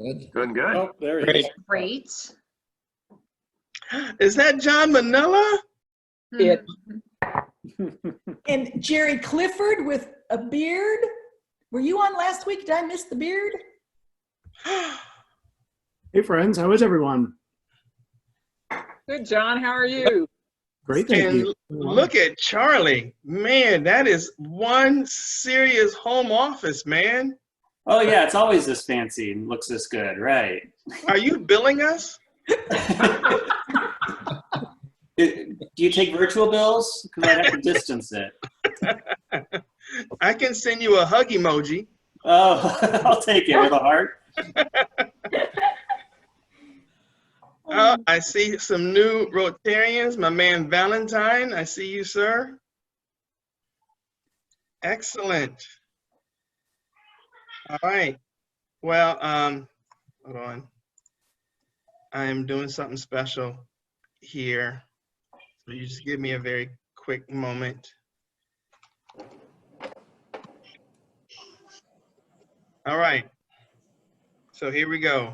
Good. Doing good. Oh, there he is. Great. Is that John Manila? It. And Jerry Clifford with a beard. Were you on last week? Did I miss the beard? Hey, friends. How is everyone? Good, John. How are you? Great, thank And you. look at Charlie. Man, that is one serious home office, man. Oh yeah, it's always this fancy and looks this good, right? Are you billing us? Do you take virtual bills? Because I'd have to distance it. I can send you a hug emoji. Oh, I'll take it with a heart. I see some new Rotarians. My man Valentine, I see you, sir. Excellent. All right. Well, hold on. I am doing something special here. So you just give me a very quick moment. All right. So here we go.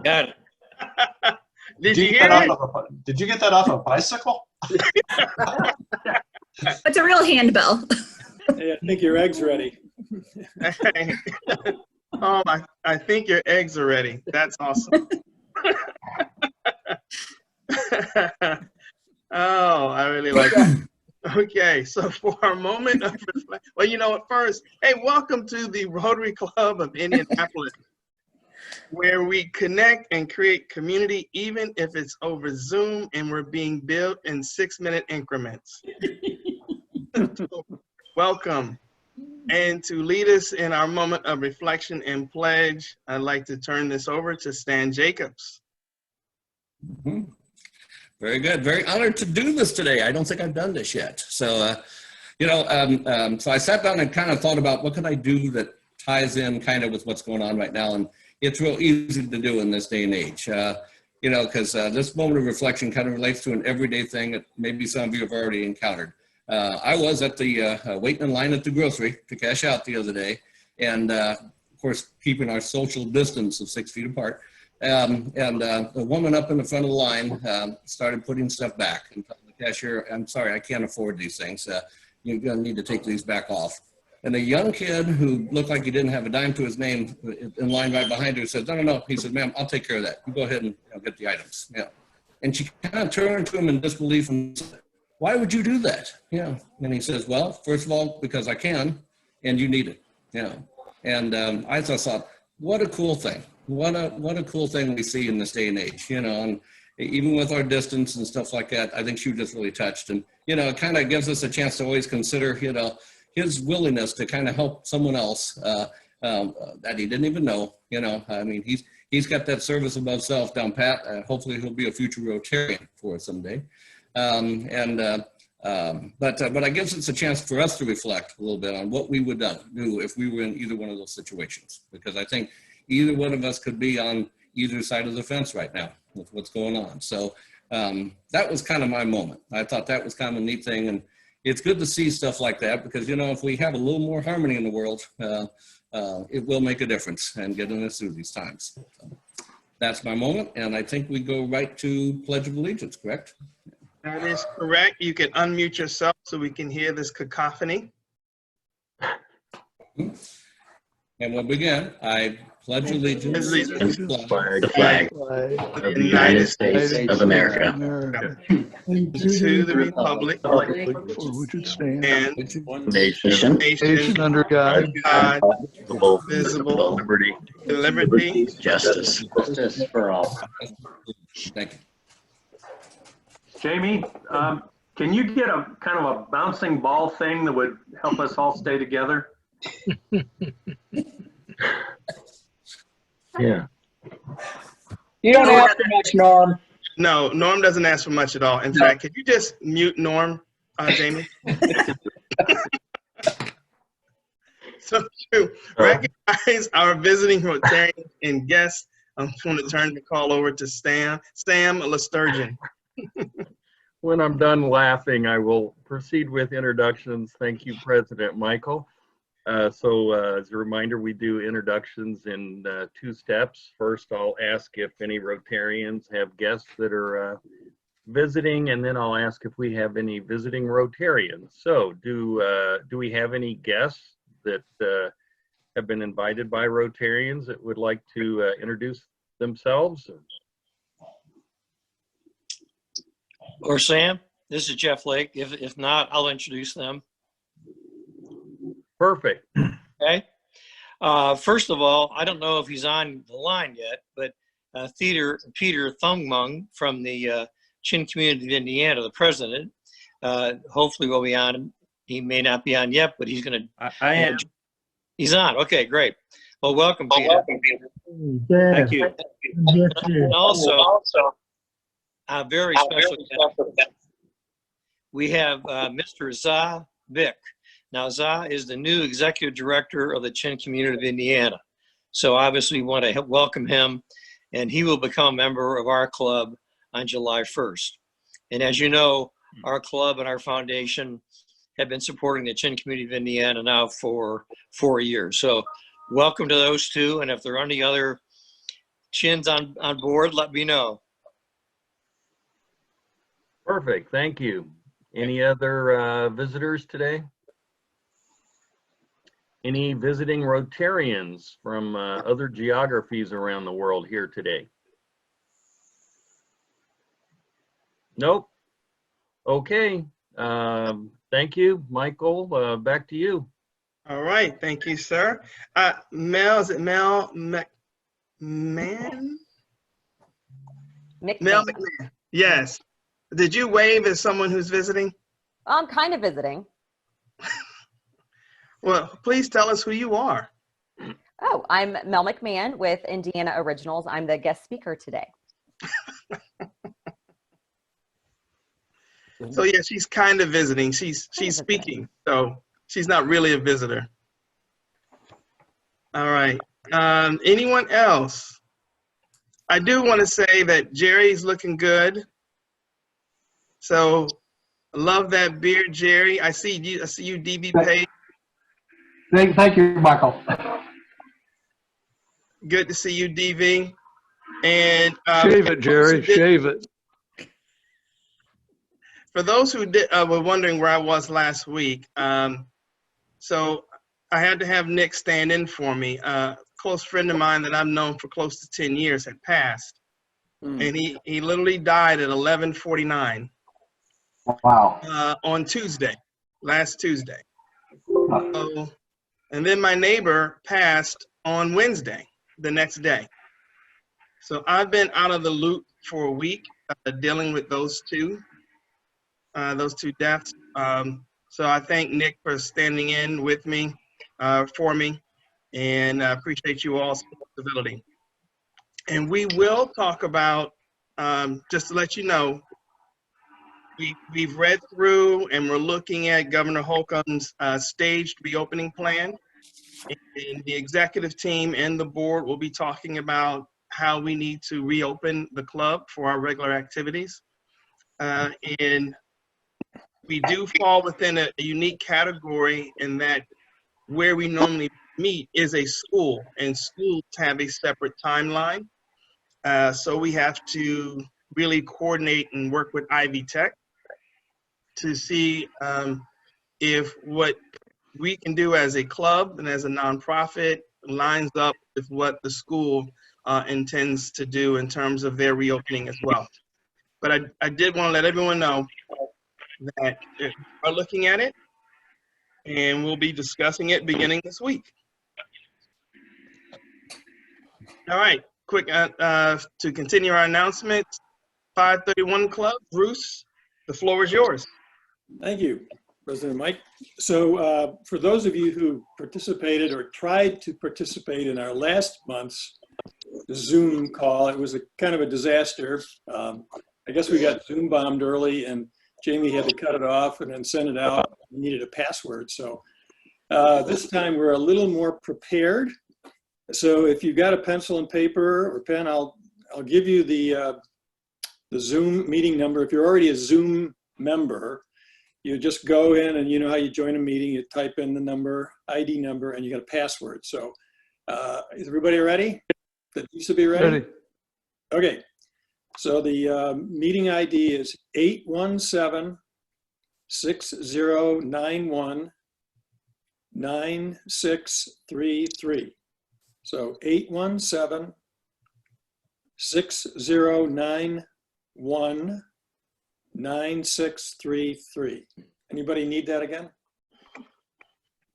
Got it. Did you hear it? Did you get that off a bicycle? It's a real handbell. Hey, I think your egg's ready. Oh, I think your eggs are ready. That's awesome. Oh, I really like that. Okay, so for our moment of reflection, well, you know what, first, hey, welcome to the Rotary Club of Indianapolis, where we connect and create community, even if it's over Zoom and we're being built in 6-minute increments. So, welcome. And to lead us in our moment of reflection and pledge, I'd like to turn this over to Stan Jacobs. Mm-hmm. Very good. Very honored to do this today. I don't think I've done this yet. So, so I sat down and kind of thought about what can I do that ties in kind of with what's going on right now. And it's real easy to do in this day and age, because this moment of reflection kind of relates to an everyday thing that maybe some of you have already encountered. I was at the waiting in line at the grocery to cash out the other day. And of course, keeping our social distance of 6 feet apart. The woman up in the front of the line started putting stuff back and telling the cashier, I'm sorry, I can't afford these things. You're going to need to take these back off. And a young kid who looked like he didn't have a dime to his name in line right behind her says, no. He said, ma'am, I'll take care of that. You go ahead and get the items. Yeah. And she kind of turned to him in disbelief and said, why would you do that? Yeah. And he says, well, first of all, because I can, and you need it. Yeah. And I just thought, what a cool thing. What a cool thing we see in this day and age, and even with our distance and stuff like that, I think she was just really touched. And, it kind of gives us a chance to always consider, his willingness to kind of help someone else that he didn't even know, I mean, he's got that service above self down pat. Hopefully he'll be a future Rotarian for us someday. But I guess it's a chance for us to reflect a little bit on what we would do if we were in either one of those situations, because I think either one of us could be on either side of the fence right now with what's going on. So that was kind of my moment. I thought that was kind of a neat thing. And it's good to see stuff like that because, if we have a little more harmony in the world, it will make a difference and getting us through these times. So that's my moment. And I think we go right to Pledge of Allegiance, correct? That is correct. You can unmute yourself so we can hear this cacophony. And we'll begin. I pledge allegiance to the flag of the United States of America, and to the republic for which it stands, one nation under God, visible, liberty, justice for all. Thank you. Jamie, can you get a kind of a bouncing ball thing that would help us all stay together? Yeah. You don't ask for much, Norm. No, Norm doesn't ask for much at all. In fact, could you just mute Norm, Jamie? So to recognize our visiting Rotarians and guests, I'm going to turn the call over to Sam Lesturgeon. When I'm done laughing, I will proceed with introductions. Thank you, President Michael. As a reminder, we do introductions in 2 steps. First, I'll ask if any Rotarians have guests that are visiting, and then I'll ask if we have any visiting Rotarians. So do we have any guests that have been invited by Rotarians that would like to introduce themselves? Or Sam, this is Jeff Lake. If not, I'll introduce them. Perfect. Okay. First of all, I don't know if he's on the line yet, but Peter Thungmung from the Chin Community of Indiana, the president, hopefully will be on. He may not be on yet, but he's going to. I am. He's on. Okay, great. Well, welcome, Peter. Thank you. And also, a very special guest. We have Mr. Za Vic. Now, Za is the new executive director of the Chin Community of Indiana. So obviously we want to welcome him, and he will become a member of our club on July 1st. And as you know, our club and our foundation have been supporting the Chin Community of Indiana now for 4 years. So welcome to those two. And if there are any other Chins on board, let me know. Perfect. Thank you. Any other visitors today? Any visiting Rotarians from other geographies around the world here today? Nope. Okay. Thank you, Michael. Back to you. All right. Thank you, sir. Mel, is it Mel McMahon? Mel McMahon. Yes. Did you wave as someone who's visiting? I'm kind of visiting. Well, please tell us who you are. Oh, I'm Mel McMahon with Indiana Originals. I'm the guest speaker today. So yeah, she's kind of visiting. She's speaking, so she's not really a visitor. All right. Anyone else? I do want to say that Jerry's looking good. So love that beard, Jerry. I see you, DB Page. Thank you, Michael. Good to see you, DV. And shave it, Jerry. Shave it. For those who were wondering where I was last week, so I had to have Nick stand in for me. A close friend of mine that I've known for close to 10 years had passed, and he literally died at 11:49. Wow. On Tuesday, last Tuesday. So, and then my neighbor passed on Wednesday, the next day. So I've been out of the loop for a week dealing with those two deaths. So I thank Nick for standing in with me, for me, and I appreciate you all's civility. And we will talk about, just to let you know, we've read through and we're looking at Governor Holcomb's staged reopening plan. And the executive team and the board will be talking about how we need to reopen the club for our regular activities. And we do fall within a unique category in that where we normally meet is a school, and schools have a separate timeline. So we have to really coordinate and work with Ivy Tech to see if what we can do as a club and as a nonprofit lines up with what the school intends to do in terms of their reopening as well. But I did want to let everyone know that we are looking at it, and we'll be discussing it beginning this week. All right, quick to continue our announcements. 531 Club, Bruce, the floor is yours. Thank you, President Mike. So for those of you who participated or tried to participate in our last month's Zoom call, it was a kind of a disaster. I guess we got Zoom bombed early, and Jamie had to cut it off and then send it out. We needed a password. So this time we're a little more prepared. So if you've got a pencil and paper or pen, I'll give you the Zoom meeting number. If you're already a Zoom member, you just go in and you know how you join a meeting, you type in the number, ID number, and you got a password. So is everybody ready? That used to be ready? Ready. Okay. So the meeting ID is 817-6091-9633. So 817-6091-9633. Anybody need that again?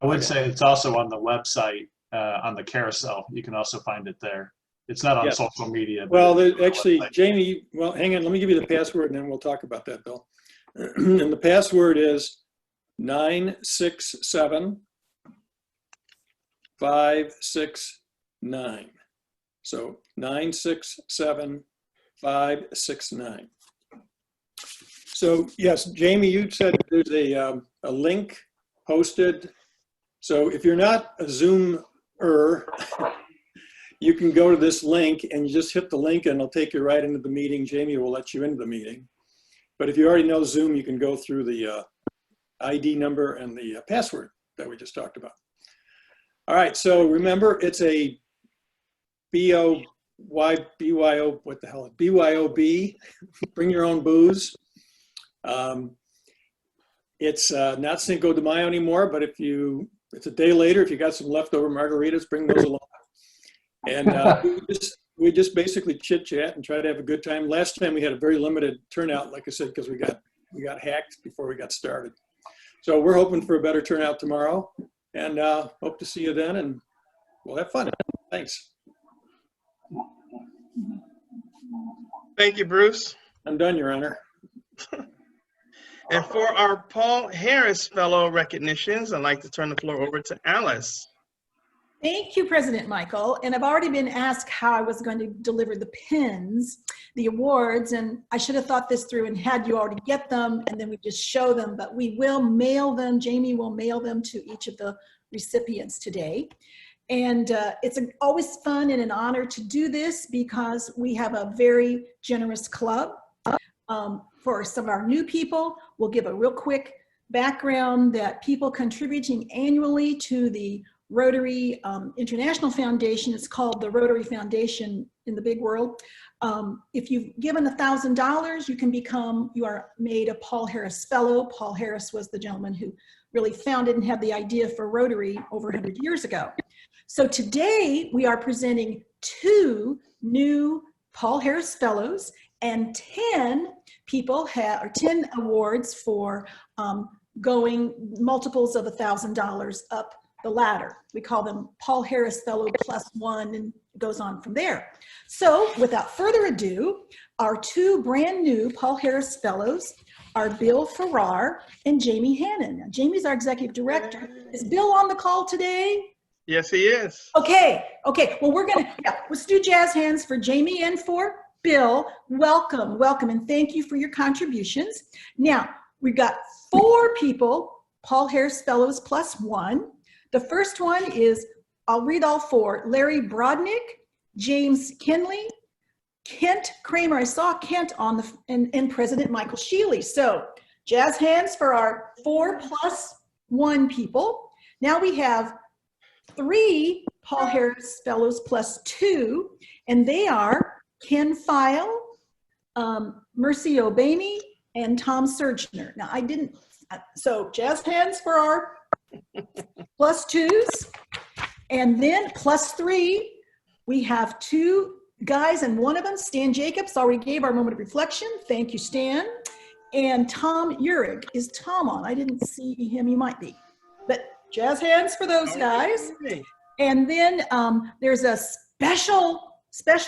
I would say it's also on the website, on the carousel. You can also find it there. It's not on social media. But Well, actually, Jamie, well, hang on. Let me give you the password and then we'll talk about that, Bill. And the password is 967569. So 967569. So yes, Jamie, you said there's a link posted. So if you're not a Zoomer, you can go to this link and you just hit the link and it'll take you right into the meeting. Jamie will let you into the meeting. But if you already know Zoom, you can go through the ID number and the password that we just talked about. All right, so remember, it's a BYOB, what the hell, BYOB, bring your own booze. It's not Cinco de Mayo anymore, but it's a day later, if you got some leftover margaritas, bring those along. And we just basically chit chat and try to have a good time. Last time we had a very limited turnout, like I said, because we got hacked before we got started. So we're hoping for a better turnout tomorrow, and hope to see you then, and we'll have fun. Thanks. Thank you, Bruce. I'm done, Your Honor. And for our Paul Harris Fellow recognitions, I'd like to turn the floor over to Alice. Thank you, President Michael. And I've already been asked how I was going to deliver the pins, the awards, and I should have thought this through and had you already get them, and then we just show them, but we will mail them. Jamie will mail them to each of the recipients today. And it's always fun and an honor to do this because we have a very generous club. For some of our new people, we'll give a real quick background that people contributing annually to the Rotary International Foundation, it's called the Rotary Foundation in the big world. If you've given $1,000, you are made a Paul Harris Fellow. Paul Harris was the gentleman who really founded and had the idea for Rotary over 100 years ago. So today we are presenting 2 new Paul Harris Fellows and 10 people or 10 awards for going multiples of $1,000 up the ladder. We call them Paul Harris Fellow +1 and it goes on from there. So without further ado, our 2 brand new Paul Harris Fellows are Bill Farrar and Jamie Hannon. Now, Jamie's our executive director. Is Bill on the call today? Yes, he is. Okay. Well, let's do jazz hands for Jamie and for Bill. Welcome, and thank you for your contributions. Now, we've got 4 people, Paul Harris Fellows +1. The first one is, I'll read all 4, Larry Brodnick, James Kinley, Kent Kramer. I saw Kent on and President Michael Shealy. So jazz hands for our 4+1 people. Now we have 3 Paul Harris Fellows +2, and they are Ken File, Mercy O'Baney, and Tom Surgener. Now so jazz hands for our +2s, and then +3, we have 2 guys, and one of them, Stan Jacobs, already gave our moment of reflection. Thank you, Stan. And Tom Uhrig. Is Tom on? I didn't see him. He might be. But jazz hands for those guys. And then there's a special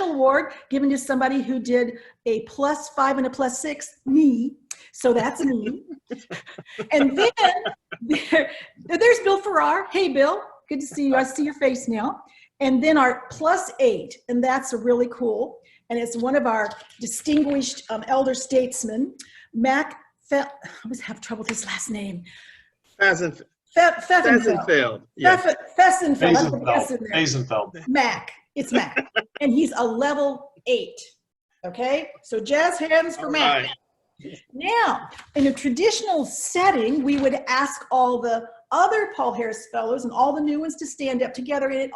award given to somebody who did a +5 and a +6, me. So that's me. And then there's Bill Farrar. Hey, Bill, good to see you. I see your face now. And then our +8, and that's really cool. And it's one of our distinguished elder statesmen, I always have trouble with his last name. Fessenfeld. Fessenfeld. Mac. It's Mac. And he's a level 8. Okay? So jazz hands for Mac. Right. Now, in a traditional setting, we would ask all the other Paul Harris Fellows and all the new ones to stand up together, and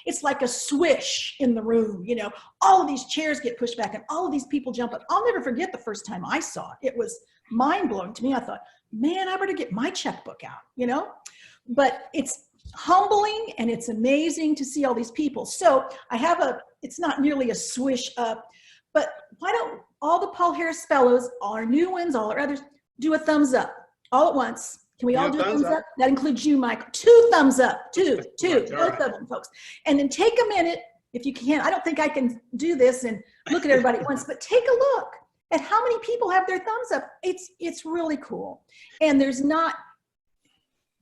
it's like a swish in the room, you know, all of these chairs get pushed back and all of these people jump up. I'll never forget the first time I saw it. It was mind-blowing to me. I thought, man, I better get my checkbook out, you know? But it's humbling and it's amazing to see all these people. So it's not nearly a swish up, but why don't all the Paul Harris Fellows, all our new ones, all our others, do a thumbs up all at once? Can we all do a thumbs up? That includes you, Mike. 2 thumbs up, two, both of them, folks. And then take a minute, if you can. I don't think I can do this and look at everybody at once, but take a look at how many people have their thumbs up. It's really cool. And there's no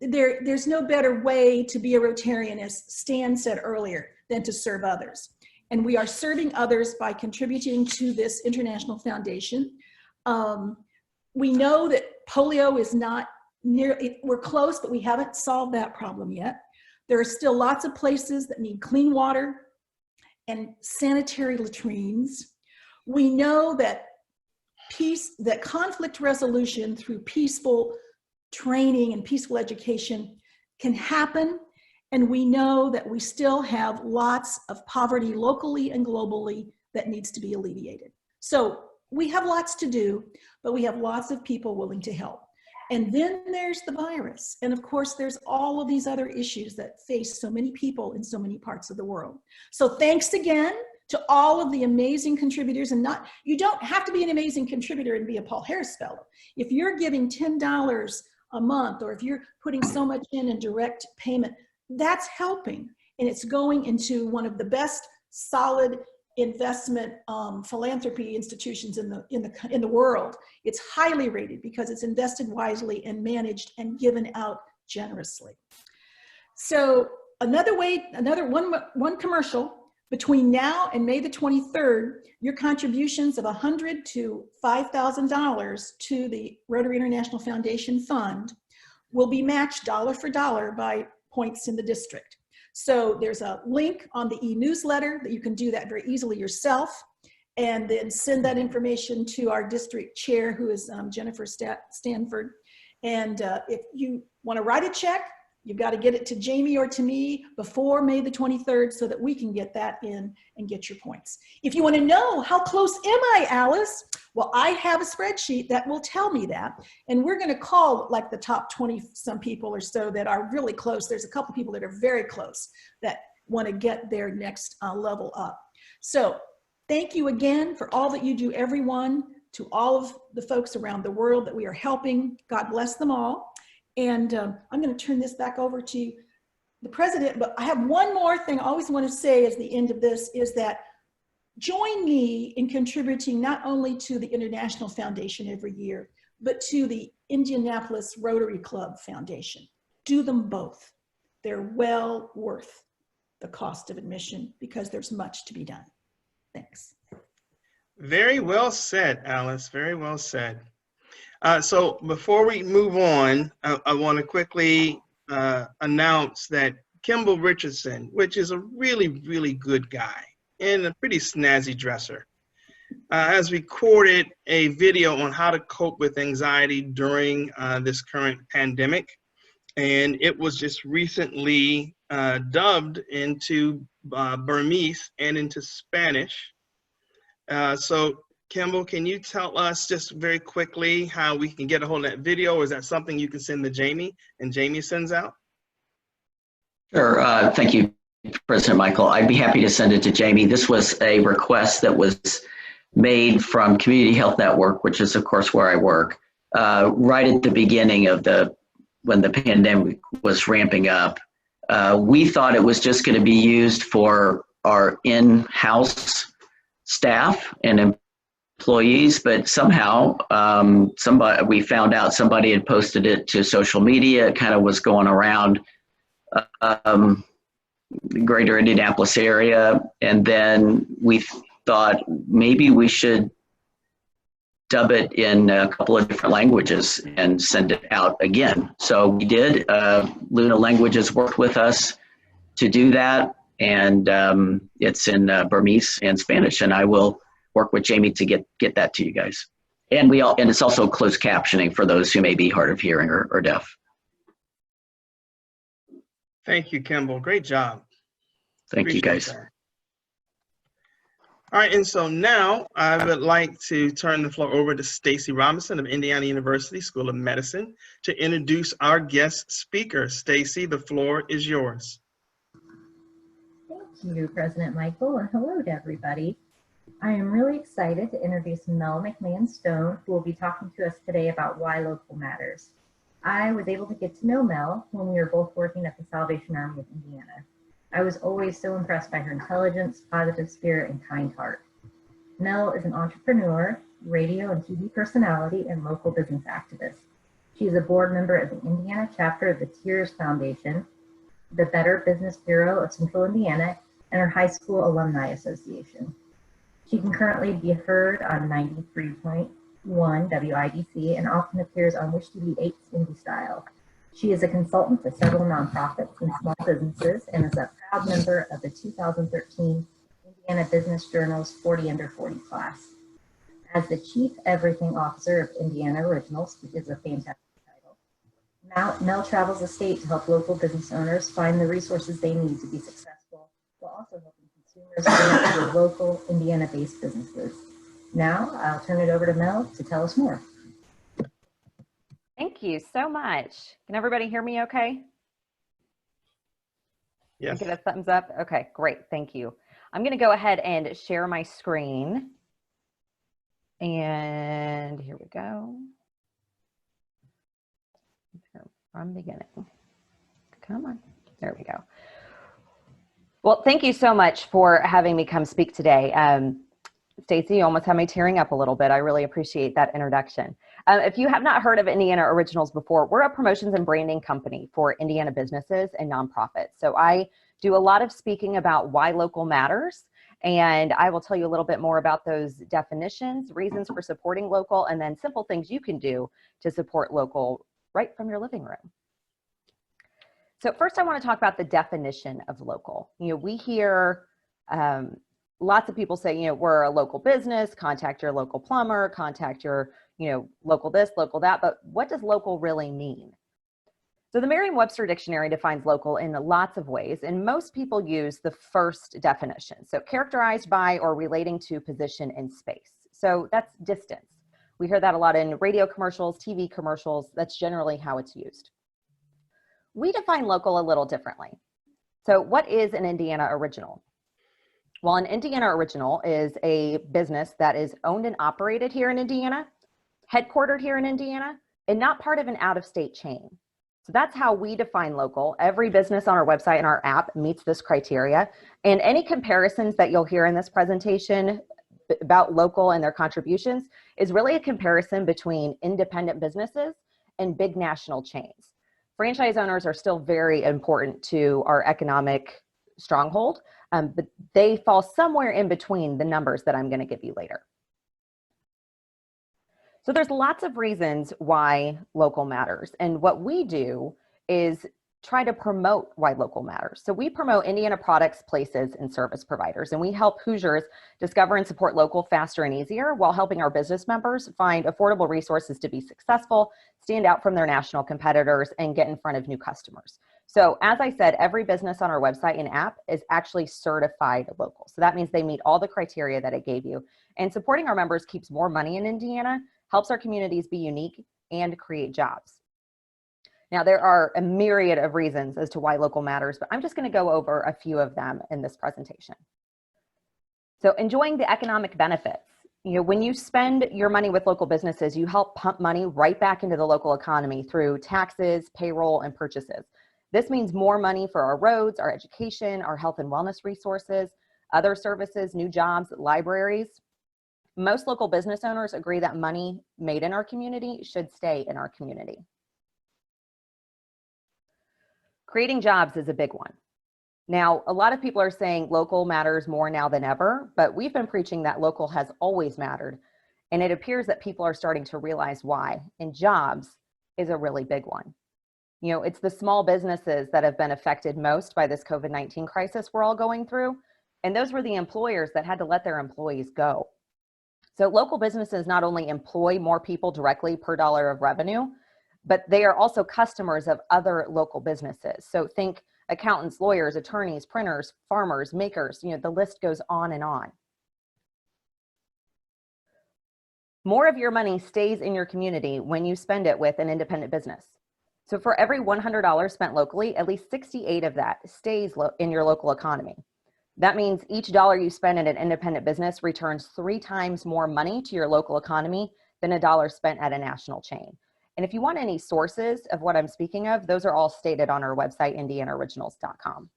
better way to be a Rotarian, as Stan said earlier, than to serve others. And we are serving others by contributing to this international foundation. We know that polio is not we're close, but we haven't solved that problem yet. There are still lots of places that need clean water and sanitary latrines. We know that conflict resolution through peaceful training and peaceful education can happen. And we know that we still have lots of poverty locally and globally that needs to be alleviated. So we have lots to do, but we have lots of people willing to help. And then there's the virus. And of course, there's all of these other issues that face so many people in so many parts of the world. So thanks again to all of the amazing contributors. And you don't have to be an amazing contributor and be a Paul Harris Fellow. If you're giving $10 a month, or if you're putting so much in direct payment, that's helping. And it's going into one of the best solid investment philanthropy institutions in the world. It's highly rated because it's invested wisely and managed and given out generously. So one commercial. Between now and May the 23rd, your contributions of $100 to $5,000 to the Rotary International Foundation Fund will be matched dollar for dollar by points in the district. So there's a link on the e-newsletter that you can do that very easily yourself, and then send that information to our district chair, who is Jennifer Stanford. And if you want to write a check, you've got to get it to Jamie or to me before May the 23rd so that we can get that in and get your points. If you want to know how close am I, Alice? Well, I have a spreadsheet that will tell me that. And we're going to call like the top 20 some people or so that are really close. There's a couple people that are very close that want to get their next level up. So thank you again for all that you do, everyone, to all of the folks around the world that we are helping. God bless them all. And I'm going to turn this back over to the president, but I have one more thing I always want to say as the end of this, is that join me in contributing not only to the International Foundation every year, but to the Indianapolis Rotary Club Foundation. Do them both. They're well worth the cost of admission because there's much to be done. Thanks. Very well said, Alice. Very well said. So before we move on, I want to quickly announce that Kimball Richardson, which is a really, really good guy and a pretty snazzy dresser, has recorded a video on how to cope with anxiety during this current pandemic. And it was just recently dubbed into Burmese and into Spanish. So Kimball, can you tell us just very quickly how we can get a hold of that video? Or is that something you can send to Jamie and Jamie sends out? Sure. Thank you, President Michael. I'd be happy to send it to Jamie. This was a request that was made from Community Health Network, which is, of course, where I work, right at the beginning of when the pandemic was ramping up. We thought it was just going to be used for our in-house staff and employees, but somehow we found out somebody had posted it to social media. It kind of was going around the greater Indianapolis area, and then we thought maybe we should dub it in a couple of different languages and send it out again. So we did. Luna Languages worked with us to do that, and it's in Burmese and Spanish, and I will work with Jamie to get that to you guys. And and it's also closed captioning for those who may be hard of hearing or deaf. Thank you, Kimball. Great job. Thank you, guys. That. All right, and so now I would like to turn the floor over to Stacy Robinson of Indiana University School of Medicine to introduce our guest speaker. Stacy, the floor is yours. Thank you, President Michael, and hello to everybody. I am really excited to introduce Mel McMahon Stone, who will be talking to us today about why local matters. I was able to get to know Mel when we were both working at the Salvation Army of Indiana. I was always so impressed by her intelligence, positive spirit, and kind heart. Mel is an entrepreneur, radio and TV personality, and local business activist. She is a board member of the Indiana chapter of the Tears Foundation, the Better Business Bureau of Central Indiana, and her high school alumni association. She can currently be heard on 93.1 WIBC and often appears on Wish TV 8's Indy Style. She is a consultant to several nonprofits and small businesses and is a proud member of the 2013 Indiana Business Journal's 40 Under 40 class. As the Chief Everything Officer of Indiana Originals, which is a fantastic title, Mel travels the state to help local business owners find the resources they need to be successful, while also helping consumers connect with local Indiana-based businesses. Now, I'll turn it over to Mel to tell us more. Thank you so much. Can everybody hear me okay? Yes. Get a thumbs up? Okay, great. Thank you. I'm going to go ahead and share my screen. And here we go. From beginning. Come on. There we go. Well, thank you so much for having me come speak today. Stacy, you almost had me tearing up a little bit. I really appreciate that introduction. If you have not heard of Indiana Originals before, we're a promotions and branding company for Indiana businesses and nonprofits. So I do a lot of speaking about why local matters, and I will tell you a little bit more about those definitions, reasons for supporting local, and then simple things you can do to support local right from your living room. So first I want to talk about the definition of local. You know, we hear lots of people say, we're a local business, contact your local plumber, contact your, local this, local that, but what does local really mean? So the Merriam-Webster dictionary defines local in lots of ways, and most people use the first definition. So characterized by or relating to position in space. So that's distance. We hear that a lot in radio commercials, TV commercials. That's generally how it's used. We define local a little differently. So what is an Indiana original? Well, an Indiana original is a business that is owned and operated here in Indiana, headquartered here in Indiana, and not part of an out-of-state chain. So that's how we define local. Every business on our website and our app meets this criteria. And any comparisons that you'll hear in this presentation about local and their contributions is really a comparison between independent businesses and big national chains. Franchise owners are still very important to our economic stronghold, but they fall somewhere in between the numbers that I'm going to give you later. So there's lots of reasons why local matters. And what we do is try to promote why local matters. So we promote Indiana products, places, and service providers. And we help Hoosiers discover and support local faster and easier while helping our business members find affordable resources to be successful, stand out from their national competitors, and get in front of new customers. So as I said, every business on our website and app is actually certified local. So that means they meet all the criteria that I gave you. And supporting our members keeps more money in Indiana, helps our communities be unique, and create jobs. Now, there are a myriad of reasons as to why local matters, but I'm just going to go over a few of them in this presentation. So enjoying the economic benefits. When you spend your money with local businesses, you help pump money right back into the local economy through taxes, payroll, and purchases. This means more money for our roads, our education, our health and wellness resources, other services, new jobs, libraries. Most local business owners agree that money made in our community should stay in our community. Creating jobs is a big one. Now, a lot of people are saying local matters more now than ever, but we've been preaching that local has always mattered. And it appears that people are starting to realize why. And jobs is a really big one. It's the small businesses that have been affected most by this COVID-19 crisis we're all going through. And those were the employers that had to let their employees go. So local businesses not only employ more people directly per dollar of revenue, but they are also customers of other local businesses. So think accountants, lawyers, attorneys, printers, farmers, makers, the list goes on and on. More of your money stays in your community when you spend it with an independent business. So for every $100 spent locally, at least 68 of that stays in your local economy. That means each dollar you spend in an independent business returns 3 times more money to your local economy than a dollar spent at a national chain. And if you want any sources of what I'm speaking of, those are all stated on our website, indianaoriginals.com.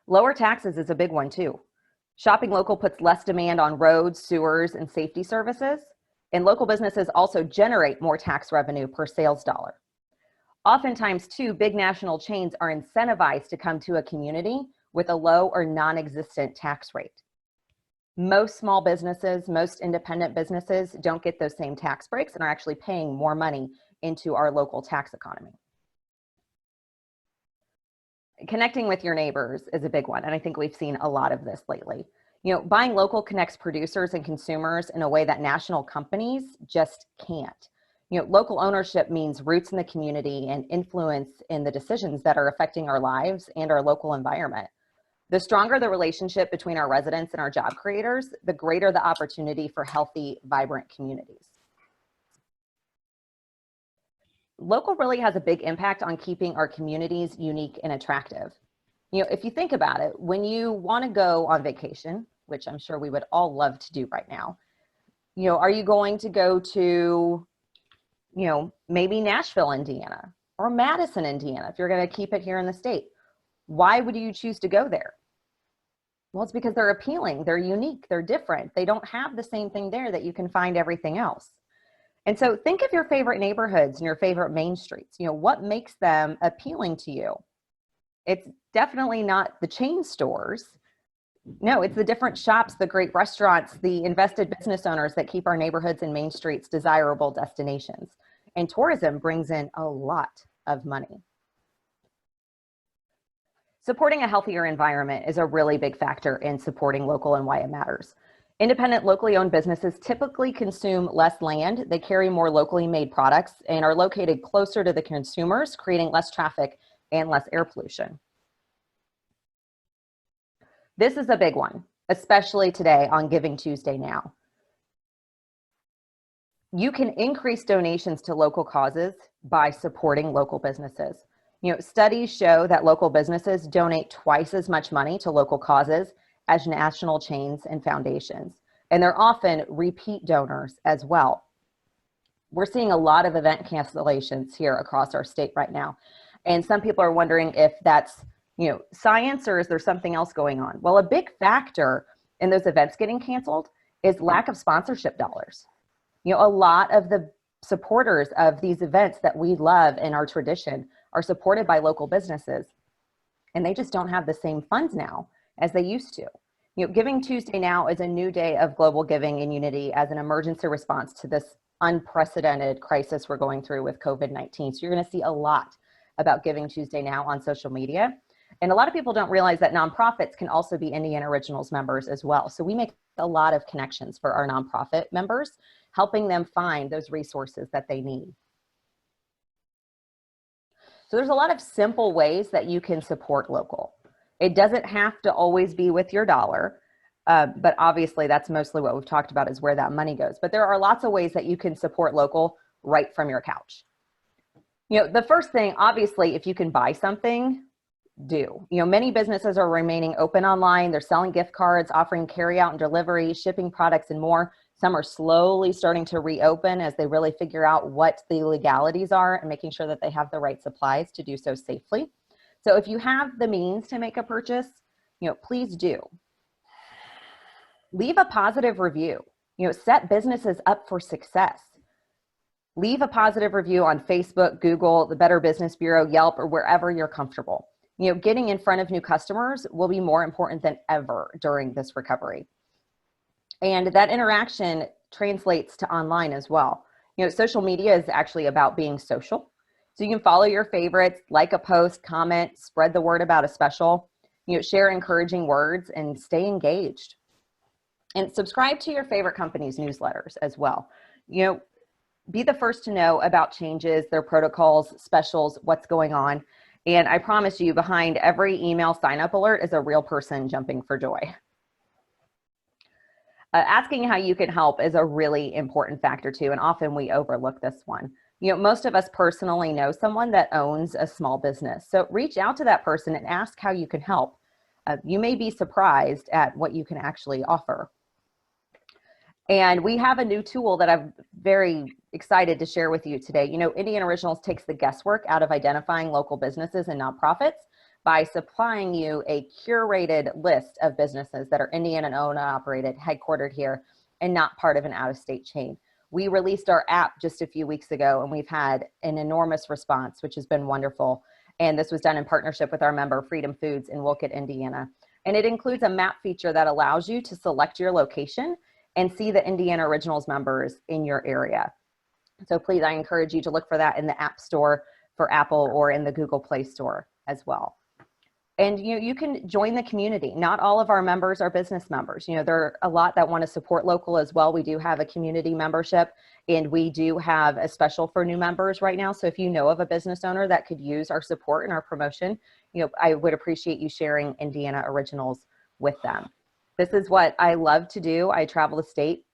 Lower taxes is a big one too. Shopping local puts less demand on roads, sewers, and safety services, and local businesses also generate more tax revenue per sales dollar. Oftentimes too, big national chains are incentivized to come to a community with a low or non-existent tax rate. Most small businesses, most independent businesses don't get those same tax breaks and are actually paying more money into our local tax economy. Connecting with your neighbors is a big one, and I think we've seen a lot of this lately. Buying local connects producers and consumers in a way that national companies just can't. Local ownership means roots in the community and influence in the decisions that are affecting our lives and our local environment. The stronger the relationship between our residents and our job creators, the greater the opportunity for healthy, vibrant communities. Local really has a big impact on keeping our communities unique and attractive. If you think about it, when you want to go on vacation, which I'm sure we would all love to do right now, are you going to go to, maybe Nashville, Indiana, or Madison, Indiana, if you're going to keep it here in the state? Why would you choose to go there? Well, it's because they're appealing, they're unique, they're different. They don't have the same thing there that you can find everything else. And so think of your favorite neighborhoods and your favorite main streets. What makes them appealing to you? It's definitely not the chain stores. No, it's the different shops, the great restaurants, the invested business owners that keep our neighborhoods and main streets desirable destinations. And tourism brings in a lot of money. Supporting a healthier environment is a really big factor in supporting local and why it matters. Independent, locally owned businesses typically consume less land, they carry more locally made products, and are located closer to the consumers, creating less traffic and less air pollution. This is a big one, especially today on Giving Tuesday now. You can increase donations to local causes by supporting local businesses. Studies show that local businesses donate twice as much money to local causes as national chains and foundations, and they're often repeat donors as well. We're seeing a lot of event cancellations here across our state right now, and some people are wondering if that's science or is there something else going on? Well, a big factor in those events getting canceled is lack of sponsorship dollars. A lot of the supporters of these events that we love in our tradition are supported by local businesses, and they just don't have the same funds now as they used to. Giving Tuesday now is a new day of global giving and unity as an emergency response to this unprecedented crisis we're going through with COVID-19. So you're going to see a lot about Giving Tuesday now on social media. And a lot of people don't realize that nonprofits can also be Indiana Originals members as well. So we make a lot of connections for our nonprofit members, helping them find those resources that they need. So there's a lot of simple ways that you can support local. It doesn't have to always be with your dollar, but obviously that's mostly what we've talked about is where that money goes. But there are lots of ways that you can support local right from your couch. The first thing, obviously, if you can buy something, do. Many businesses are remaining open online. They're selling gift cards, offering carry out and delivery, shipping products, and more. Some are slowly starting to reopen as they really figure out what the legalities are and making sure that they have the right supplies to do so safely. So if you have the means to make a purchase, please do. Leave a positive review. Set businesses up for success. Leave a positive review on Facebook, Google, the Better Business Bureau, Yelp, or wherever you're comfortable. Getting in front of new customers will be more important than ever during this recovery. And that interaction translates to online as well. Social media is actually about being social. So you can follow your favorites, like a post, comment, spread the word about a special, share encouraging words, and stay engaged. And subscribe to your favorite company's newsletters as well. You know, be the first to know about changes, their protocols, specials, what's going on. And I promise you, behind every email sign-up alert is a real person jumping for joy. Asking how you can help is a really important factor too, and often we overlook this one. You know, most of us personally know someone that owns a small business. So reach out to that person and ask how you can help. You may be surprised at what you can actually offer. And we have a new tool that I'm very excited to share with you today. You know, Indiana Originals takes the guesswork out of identifying local businesses and nonprofits by supplying you a curated list of businesses that are Indiana owned and operated, headquartered here, and not part of an out-of-state chain. We released our app just a few weeks ago, and we've had an enormous response, which has been wonderful. And this was done in partnership with our member, Freedom Foods in Wolcott, Indiana. And it includes a map feature that allows you to select your location and see the Indiana Originals members in your area. So please, I encourage you to look for that in the App Store for Apple or in the Google Play Store as well. And you can join the community. Not all of our members are business members. You know, there are a lot that want to support local as well. We do have a community membership, and we do have a special for new members right now. So if you know of a business owner that could use our support and our promotion, you know, I would appreciate you sharing Indiana Originals with them. This is what I love to do. I travel the state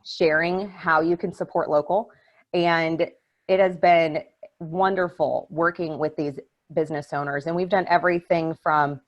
sharing how you can support local. And it has been wonderful working with these business owners. And we've done everything from,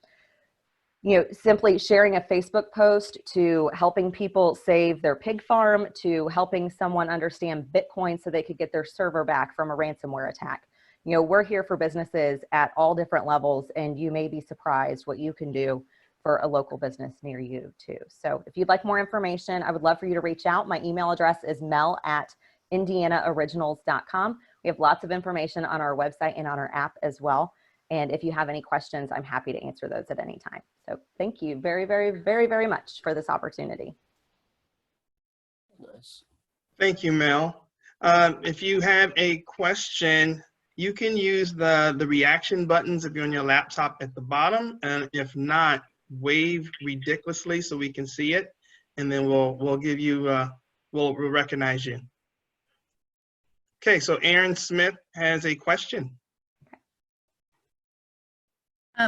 you know, simply sharing a Facebook post to helping people save their pig farm to helping someone understand Bitcoin so they could get their server back from a ransomware attack. You know, we're here for businesses at all different levels, and you may be surprised what you can do for a local business near you too. So if you'd like more information, I would love for you to reach out. My email address is mel@indianaoriginals.com. We have lots of information on our website and on our app as well. And if you have any questions, I'm happy to answer those at any time. So thank you very, very, very, very much for this opportunity. Nice. Thank you, Mel. If you have a question, you can use the reaction buttons if you're on your laptop at the bottom. And if not, wave ridiculously so we can see it. And then we'll give you, we'll recognize you. Okay, so Aaron Smith has a question.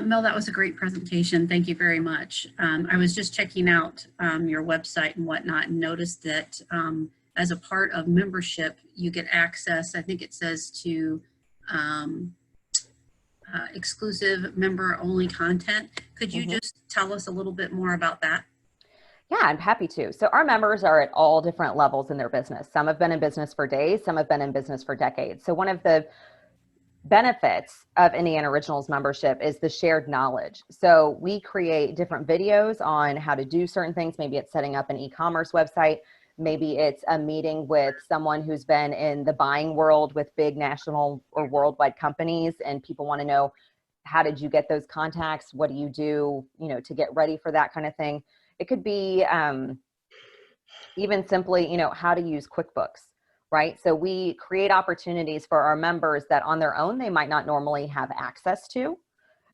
Mel, that was a great presentation. Thank you very much. I was just checking out your website and whatnot and noticed that as a part of membership, you get access, I think it says, to exclusive member-only content. Could you just tell us a little bit more about that? Yeah, I'm happy to. So our members are at all different levels in their business. Some have been in business for days, some have been in business for decades. So one of the benefits of Indiana Originals membership is the shared knowledge. So we create different videos on how to do certain things. Maybe it's setting up an e-commerce website. Maybe it's a meeting with someone who's been in the buying world with big national or worldwide companies, and people want to know, how did you get those contacts? What do you do, you know, to get ready for that kind of thing? It could be even simply, you know, how to use QuickBooks, right? So we create opportunities for our members that on their own, they might not normally have access to.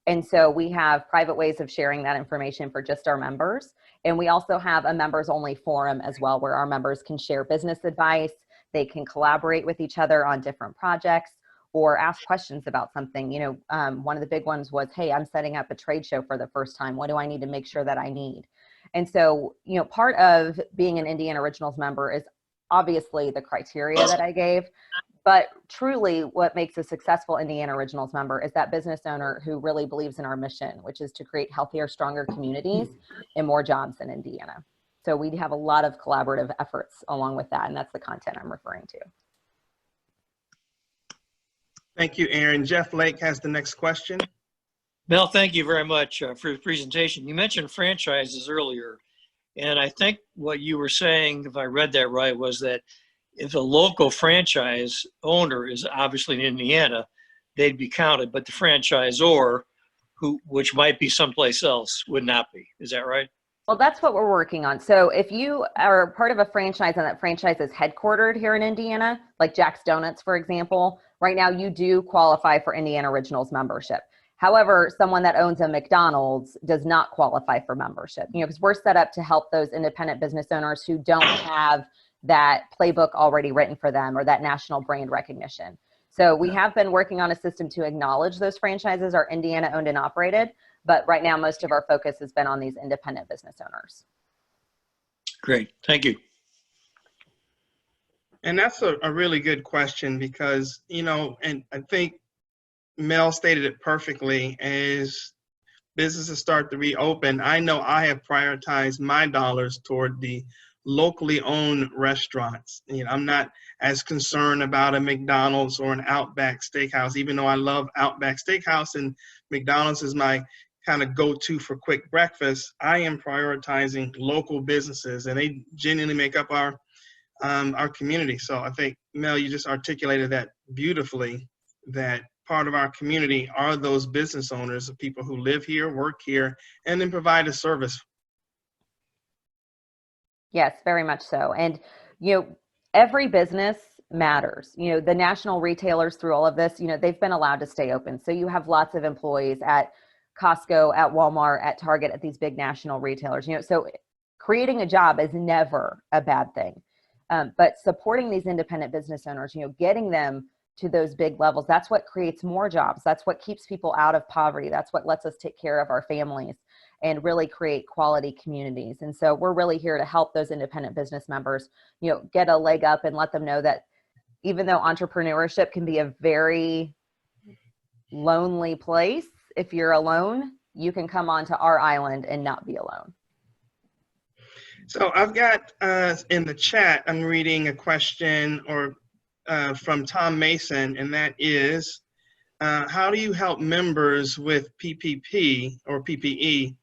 And so we have private ways of sharing that information for just our members. And we also have a members only forum as well, where our members can share business advice. They can collaborate with each other on different projects or ask questions about something. You know, one of the big ones was, hey, I'm setting up a trade show for the first time. What do I need to make sure that I need? And so, you know, part of being an Indiana Originals member is obviously the criteria that I gave, but truly what makes a successful Indiana Originals member is that business owner who really believes in our mission, which is to create healthier, stronger communities and more jobs in Indiana. So we have a lot of collaborative efforts along with that, and that's the content I'm referring to. Thank you, Aaron. Jeff Lake has the next question. Mel, thank you very much for the presentation. You mentioned franchises earlier, and I think what you were saying, if I read that right, was that if a local franchise owner is obviously in Indiana, they'd be counted, but the franchisor, which might be someplace else, would not be. Is that right? Well, that's what we're working on. So if you are part of a franchise and that franchise is headquartered here in Indiana, like Jack's Donuts, for example, right now you do qualify for Indiana Originals membership. However, someone that owns a McDonald's does not qualify for membership, because we're set up to help those independent business owners who don't have that playbook already written for them or that national brand recognition. So we have been working on a system to acknowledge those franchises are Indiana owned and operated, but right now most of our focus has been on these independent business owners. Great, thank you. And that's a really good question because, and I think Mel stated it perfectly. As businesses start to reopen, I know I have prioritized my dollars toward the locally owned restaurants. I'm not as concerned about a McDonald's or an Outback Steakhouse, even though I love Outback Steakhouse and McDonald's is my kind of go-to for quick breakfast. I am prioritizing local businesses, and they genuinely make up our community. So I think, Mel, you just articulated that beautifully, that part of our community are those business owners, the people who live here, work here, and then provide a service. Yes, very much so. And, every business matters. The national retailers through all of this, they've been allowed to stay open. So you have lots of employees at Costco, at Walmart, at Target, at these big national retailers, so creating a job is never a bad thing. But supporting these independent business owners, getting them to those big levels, that's what creates more jobs. That's what keeps people out of poverty. That's what lets us take care of our families and really create quality communities. And so we're really here to help those independent business members, get a leg up and let them know that even though entrepreneurship can be a very lonely place, if you're alone, you can come onto our island and not be alone. So I've got in the chat, I'm reading a question from Tom Mason, and that is, how do you help members with PPP or PPE,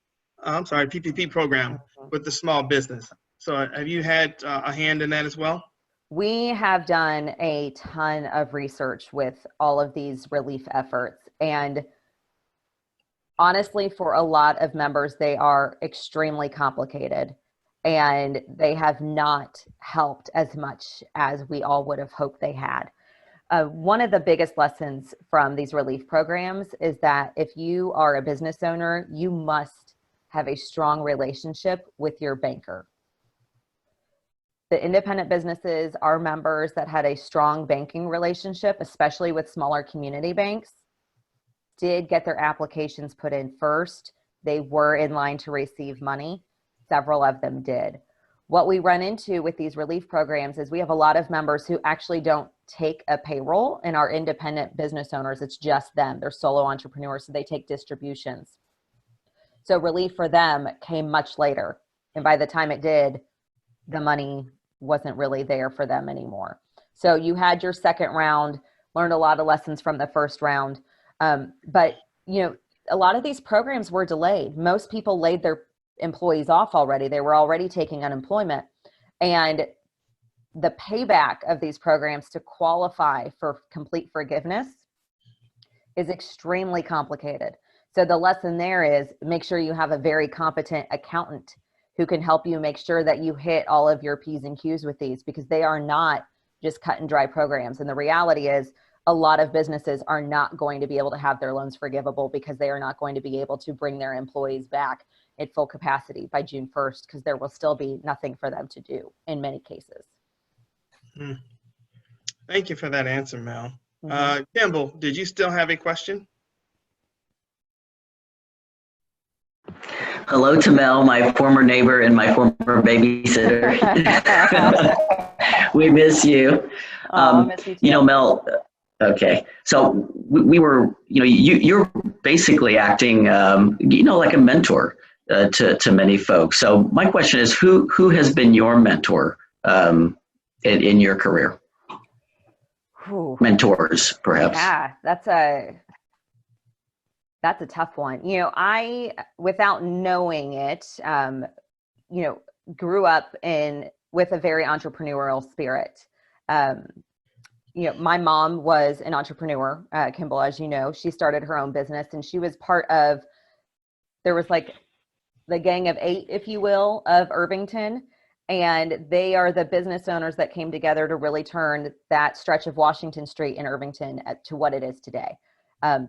PPP program with the small business? So have you had a hand in that as well? We have done a ton of research with all of these relief efforts. And honestly, for a lot of members, they are extremely complicated. And they have not helped as much as we all would have hoped they had. One of the biggest lessons from these relief programs is that if you are a business owner, you must have a strong relationship with your banker. The independent businesses, our members that had a strong banking relationship, especially with smaller community banks, did get their applications put in first. They were in line to receive money. Several of them did. What we run into with these relief programs is we have a lot of members who actually don't take a payroll, and our independent business owners, it's just them. They're solo entrepreneurs, so they take distributions. So relief for them came much later. And by the time it did, the money wasn't really there for them anymore. So you had your second round, learned a lot of lessons from the first round. But, a lot of these programs were delayed. Most people laid their employees off already. They were already taking unemployment. And the payback of these programs to qualify for complete forgiveness is extremely complicated. So the lesson there is make sure you have a very competent accountant who can help you make sure that you hit all of your P's and Q's with these, because they are not just cut and dry programs. And the reality is a lot of businesses are not going to be able to have their loans forgivable because they are not going to be able to bring their employees back at full capacity by June 1st, because there will still be nothing for them to do in many cases. Thank you for that answer, Mel. Kimball, did you still have a question? Hello to Mel, my former neighbor and my former babysitter. We miss you. Miss you too. Mel, okay. So we were, you're basically acting, like a mentor to many folks. So my question is, who has been your mentor in your career? Ooh. Mentors, perhaps. Yeah, that's a tough one. I, without knowing it, grew up with a very entrepreneurial spirit. My mom was an entrepreneur, Kimball, as you know. She started her own business, and she was part of, there was like the gang of 8, if you will, of Irvington. And they are the business owners that came together to really turn that stretch of Washington Street in Irvington to what it is today.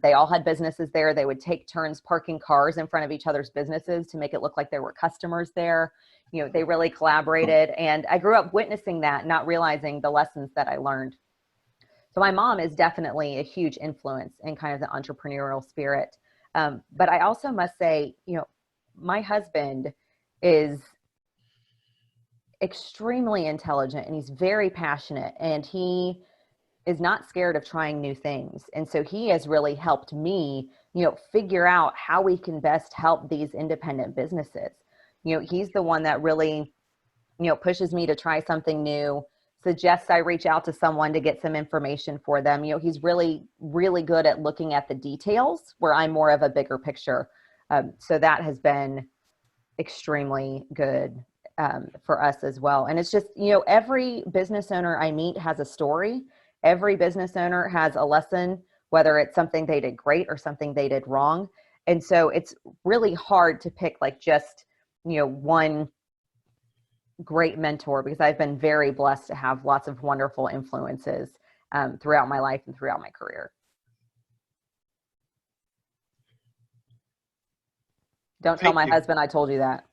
They all had businesses there. They would take turns parking cars in front of each other's businesses to make it look like there were customers there. You know, they really collaborated. And I grew up witnessing that, not realizing the lessons that I learned. So my mom is definitely a huge influence in kind of the entrepreneurial spirit. But I also must say, you know, my husband is extremely intelligent and he's very passionate, and he is not scared of trying new things. And so he has really helped me, you know, figure out how we can best help these independent businesses. You know, he's the one that really, you know, pushes me to try something new, suggests I reach out to someone to get some information for them. You know, he's really, really good at looking at the details where I'm more of a bigger picture. So that has been extremely good for us as well. And it's just, you know, every business owner I meet has a story. Every business owner has a lesson, whether it's something they did great or something they did wrong. And so it's really hard to pick like just, you know, one great mentor, because I've been very blessed to have lots of wonderful influences throughout my life and throughout my career. Don't tell my husband I told you that.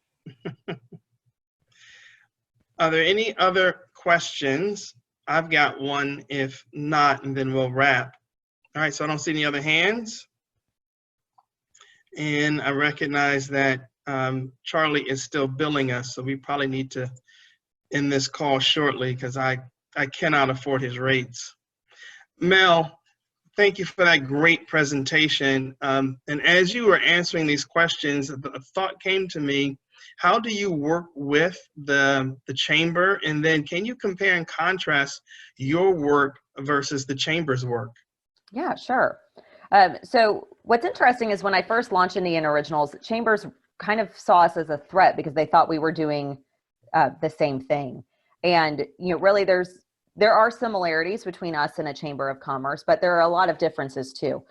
Are there any other questions? I've got one, if not, and then we'll wrap. All right, so I don't see any other hands. And I recognize that Charlie is still billing us, so we probably need to end this call shortly because I cannot afford his rates. Mel, thank you for that great presentation. And as you were answering these questions, a thought came to me. How do you work with the chamber? And then can you compare and contrast your work versus the chamber's work? Yeah, sure. So what's interesting is when I first launched Indian Originals, chambers kind of saw us as a threat because they thought we were doing the same thing. And, you know, really there are similarities between us and a chamber of commerce, but there are a lot of differences too.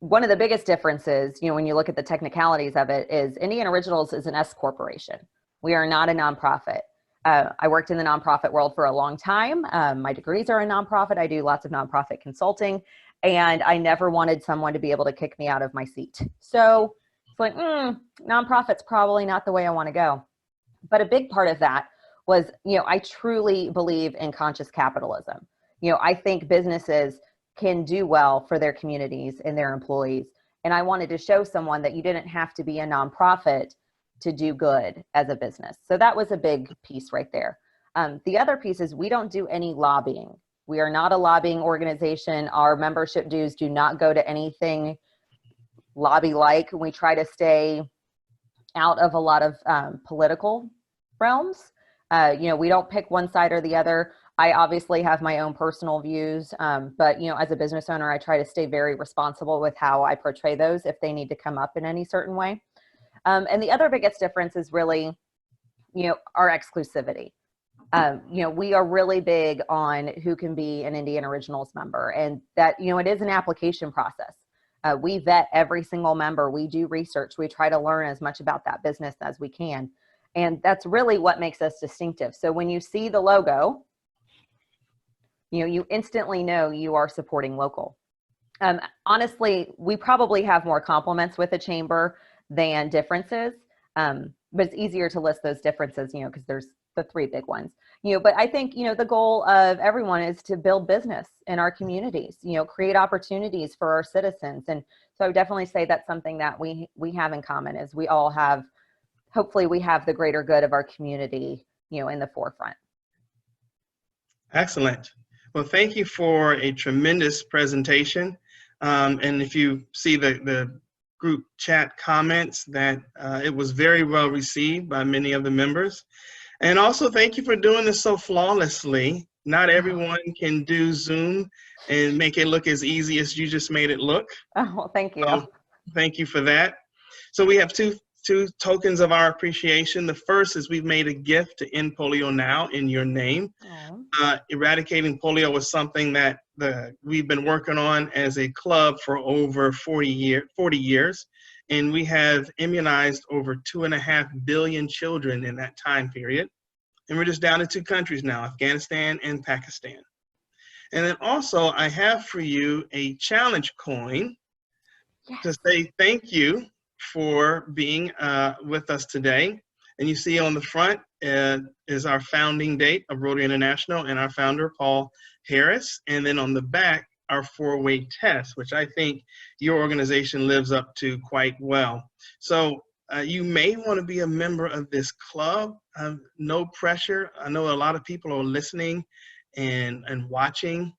One of the biggest differences, you know, when you look at the technicalities of it, is Indian Originals is an S corporation. We are not a nonprofit. I worked in the nonprofit world for a long time. My degrees are in nonprofit. I do lots of nonprofit consulting, and I never wanted someone to be able to kick me out of my seat. So it's like, nonprofit's probably not the way I want to go. But a big part of that was, you know, I truly believe in conscious capitalism. You know, I think businesses can do well for their communities and their employees. And I wanted to show someone that you didn't have to be a nonprofit to do good as a business. So that was a big piece right there. The other piece is we don't do any lobbying. We are not a lobbying organization. Our membership dues do not go to anything lobby-like. We try to stay out of a lot of political realms. You know, we don't pick one side or the other. I obviously have my own personal views, but, you know, as a business owner, I try to stay very responsible with how I portray those if they need to come up in any certain way. And the other biggest difference is really, you know, our exclusivity. You know, we are really big on who can be an Indian Originals member, and that, you know, it is an application process. We vet every single member. We do research. We try to learn as much about that business as we can. And that's really what makes us distinctive. So when you see the logo, you know, you instantly know you are supporting local. Honestly, we probably have more compliments with the chamber than differences, but it's easier to list those differences, you know, because there's the three big ones, you know. But I think, you know, the goal of everyone is to build business in our communities, you know, create opportunities for our citizens. And so I would definitely say that's something that we have in common, is we all have, hopefully we have the greater good of our community, you know, in the forefront. Excellent. Well, thank you for a tremendous presentation. And if you see the group chat comments, that it was very well received by many of the members. And also thank you for doing this so flawlessly. Not everyone can do Zoom and make it look as easy as you just made it look. Oh, well, thank you. So, thank you for that. So we have two tokens of our appreciation. The first is we've made a gift to End Polio Now in your name. Eradicating polio was something that we've been working on as a club for over 40 years. And we have immunized over 2.5 billion children in that time period. And we're just down to 2 countries now, Afghanistan and Pakistan. And then also I have for you a challenge coin to say thank you for being with us today. And you see on the front is our founding date of Rotary International and our founder, Paul Harris. And then on the back, our 4-way test, which I think your organization lives up to quite well. So you may want to be a member of this club. No pressure. I know a lot of people are listening and watching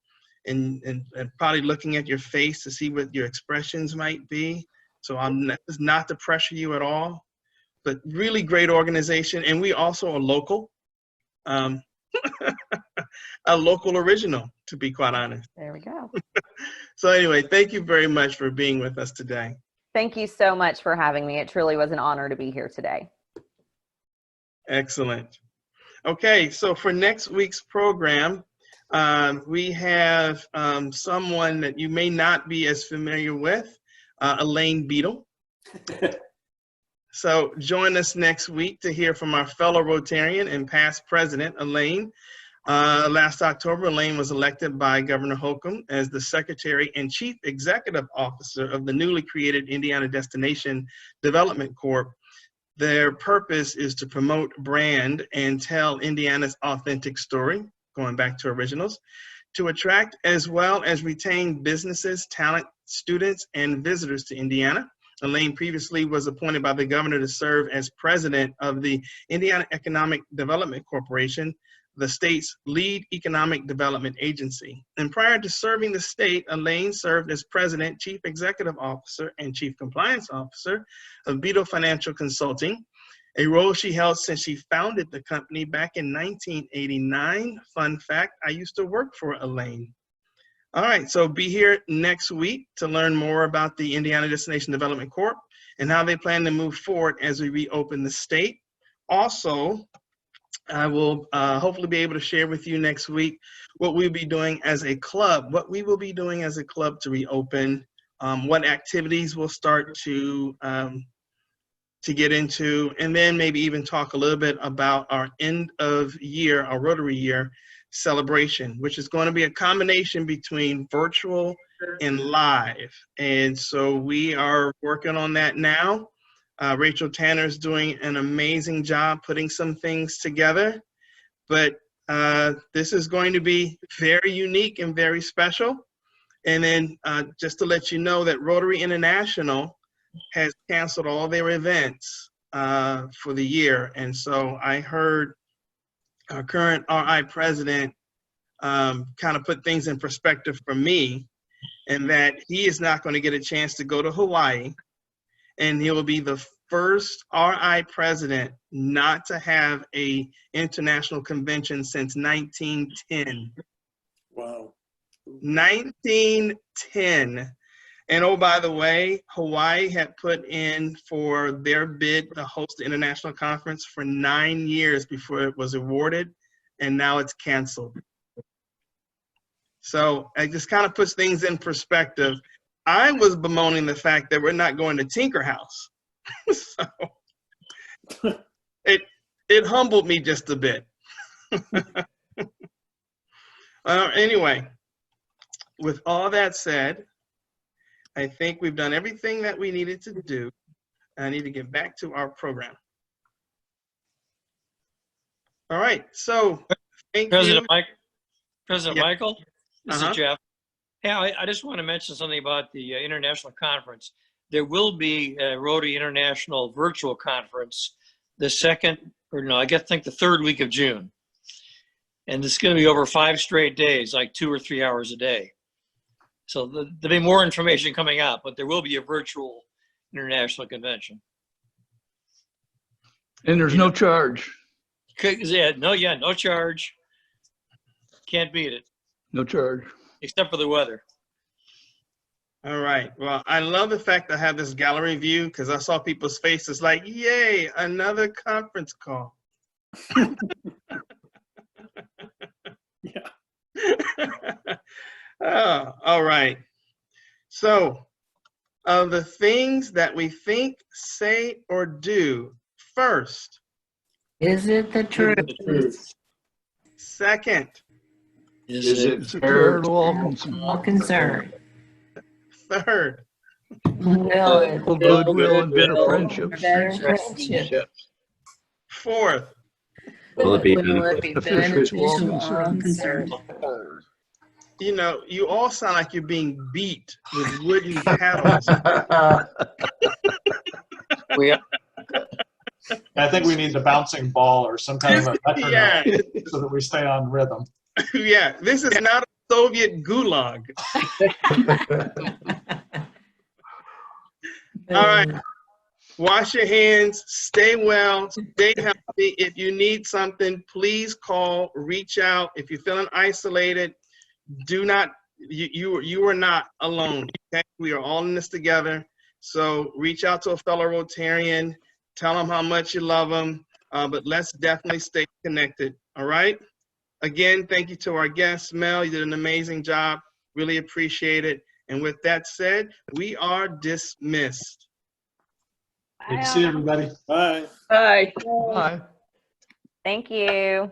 and probably looking at your face to see what your expressions might be. So it's not to pressure you at all, but really great organization. And we also are local, a local original, to be quite honest. There we go. So anyway, thank you very much for being with us today. Thank you so much for having me. It truly was an honor to be here today. Excellent. Okay, so for next week's program, we have someone that you may not be as familiar with, Elaine Beadle. So join us next week to hear from our fellow Rotarian and past president, Elaine. Last October, Elaine was elected by Governor Holcomb as the Secretary and Chief Executive Officer of the newly created Indiana Destination Development Corp. Their purpose is to promote brand and tell Indiana's authentic story, going back to originals, to attract as well as retain businesses, talent, students, and visitors to Indiana. Elaine previously was appointed by the governor to serve as president of the Indiana Economic Development Corporation, the state's lead economic development agency. And prior to serving the state, Elaine served as president, chief executive officer, and chief compliance officer of Beadle Financial Consulting, a role she held since she founded the company back in 1989. Fun fact, I used to work for Elaine. All right, so be here next week to learn more about the Indiana Destination Development Corp and how they plan to move forward as we reopen the state. Also, I will hopefully be able to share with you next week what we'll be doing as a club, to reopen, what activities we'll start to get into, and then maybe even talk a little bit about our end of year, our Rotary year celebration, which is going to be a combination between virtual and live. And so we are working on that now. Rachel Tanner is doing an amazing job putting some things together, but this is going to be very unique and very special. And then just to let you know that Rotary International has canceled all their events for the year. And so I heard our current RI president kind of put things in perspective for me, and that he is not going to get a chance to go to Hawaii, and he will be the first RI president not to have a international convention since 1910. Wow. 1910. And oh, by the way, Hawaii had put in for their bid to host the international conference for 9 years before it was awarded, and now it's canceled. So it just kind of puts things in perspective. I was bemoaning the fact that we're not going to Tinker House. So it humbled me just a bit. Anyway, with all that said, I think we've done everything that we needed to do. I need to get back to our program. All right, so thank President you. President Yeah. Michael, this Uh-huh. is Jeff. Yeah, I just want to mention something about the international conference. There will be a Rotary International virtual conference the the third week of June. And it's going to be over 5 straight days, like 2 or 3 hours a day. So there'll be more information coming out, but there will be a virtual international convention. And there's no charge. No charge. Can't beat it, No charge. except for the weather. All right. Well, I love the fact I have this gallery view because I saw people's faces like, yay, another conference call. Yeah. Oh, all right. So, of the things that we think, say, or do, first, Is it the truth? second, Is it It's a charitable all All concerned. third? for goodwill and better friendships. Better friendships. Fourth? Will it be Will it be beneficial all to all concerned? You know, you all sound like you're being beat with wooden paddles. I think we need the bouncing ball or some kind of a metronome Yeah. so that we stay on rhythm. Yeah, this is not a Soviet gulag. All right. Wash your hands, stay well, stay healthy. If you need something, please call, reach out. If you're feeling isolated, do not, you are not alone. Okay? We are all in this together. So reach out to a fellow Rotarian, tell them how much you love them, but let's definitely stay connected. All right? Again, thank you to our guests. Mel, you did an amazing job. Really appreciate it. And with that said, we are dismissed. Good to see everybody. Bye. Bye. Bye. Thank you.